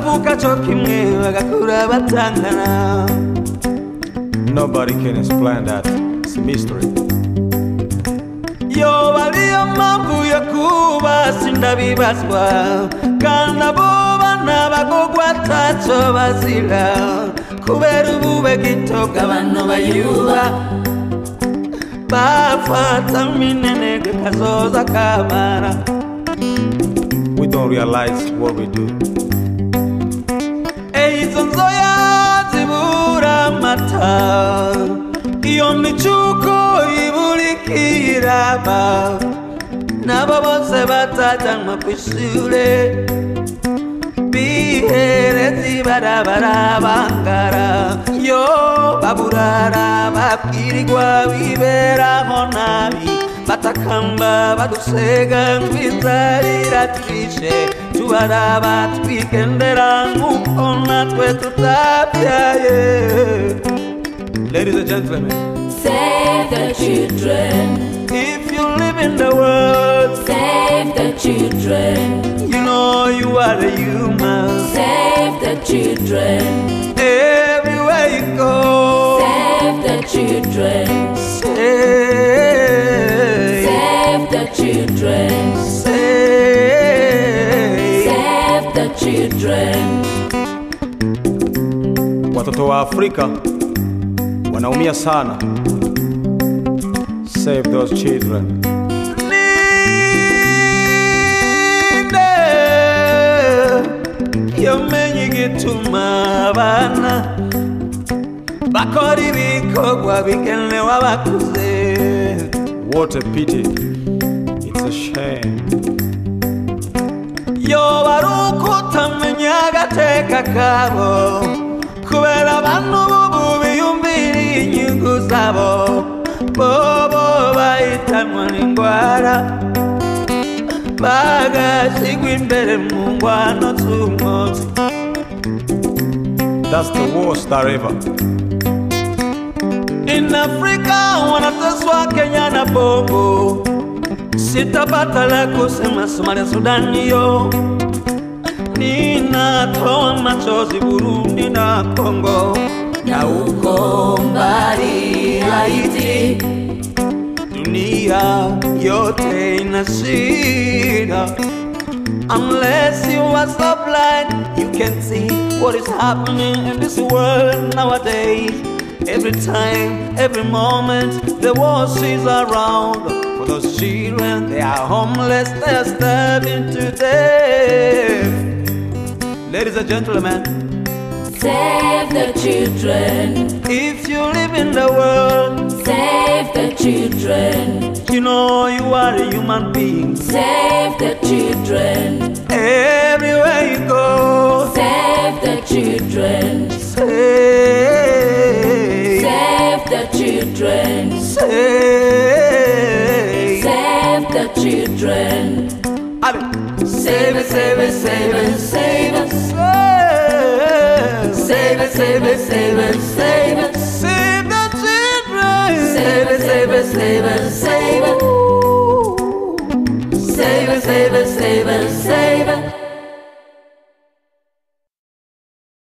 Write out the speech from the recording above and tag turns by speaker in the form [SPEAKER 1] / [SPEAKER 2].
[SPEAKER 1] bavuka cyo kimwe bagakura batangana.
[SPEAKER 2] Nobody can explain that. It's a mystery.
[SPEAKER 1] Yo baliyo mpamvu yo kuba sindabibazwa, kandi abo bana bagogwa ataco bazira, kubera ubube gito bw'abantu bayuba, bafata minenege kazoza kabara.
[SPEAKER 2] We don't realize what we do.
[SPEAKER 1] Izo nzoya zibura amata, iyo micuko iburikiraba, nabo bose batajanwa kw'ishure, bihereza ibarabara bangara. Yo baburara babwirirwa biberaho nabi, batakamba badusega ngwizarira twishe, tubaraba twigendera nk'uko natwe tutabyaye.
[SPEAKER 2] Ladies and gentlemen,
[SPEAKER 3] save the children.
[SPEAKER 1] If you live in the world,
[SPEAKER 3] Save the children.
[SPEAKER 1] you know you are a human.
[SPEAKER 3] Save the children.
[SPEAKER 1] Everywhere you go,
[SPEAKER 3] Save the children.
[SPEAKER 1] save,
[SPEAKER 3] Save the children.
[SPEAKER 1] save.
[SPEAKER 3] Save the children.
[SPEAKER 2] watoto wa Afrika wanaumia sana. Save those children.
[SPEAKER 1] Yomenye igituma abana bakora ibikorwa bigenewe abakuze.
[SPEAKER 2] What a pity. It's a shame.
[SPEAKER 1] Yo baruko utamenya agateka kabo, kubera abantu bubu biyumvira inyungu zabo, bobo bahitanwa n'indwara, bagashigwa imbere mu ngwano z'umwotsi.
[SPEAKER 2] That's the worst that ever.
[SPEAKER 1] In Africa wanateswa Kenya na Bongo, sitapata la kusema Somalia, Sudani yo. Ninatoa machozi Burundi na Kongo,
[SPEAKER 3] Na uko mbali Haiti,
[SPEAKER 1] dunia yote ina shida. Unless you are so blind, you can see what is happening in this world nowadays. Every time, every moment, the war is around. For those children, they are homeless, they are starving to death. Ladies and gentlemen,
[SPEAKER 3] save the children.
[SPEAKER 1] if you live in the world,
[SPEAKER 3] Save the children.
[SPEAKER 1] you know you are a human being.
[SPEAKER 3] Save the children.
[SPEAKER 1] Everywhere you go,
[SPEAKER 3] Save the children.
[SPEAKER 1] save,
[SPEAKER 3] Save the children.
[SPEAKER 1] save.
[SPEAKER 3] Save the children.
[SPEAKER 1] Save it, save it, save it, save it, save it, save it, save it, save it, save the children. Save it, save it, save it, save it, save it, save it, save it, save it.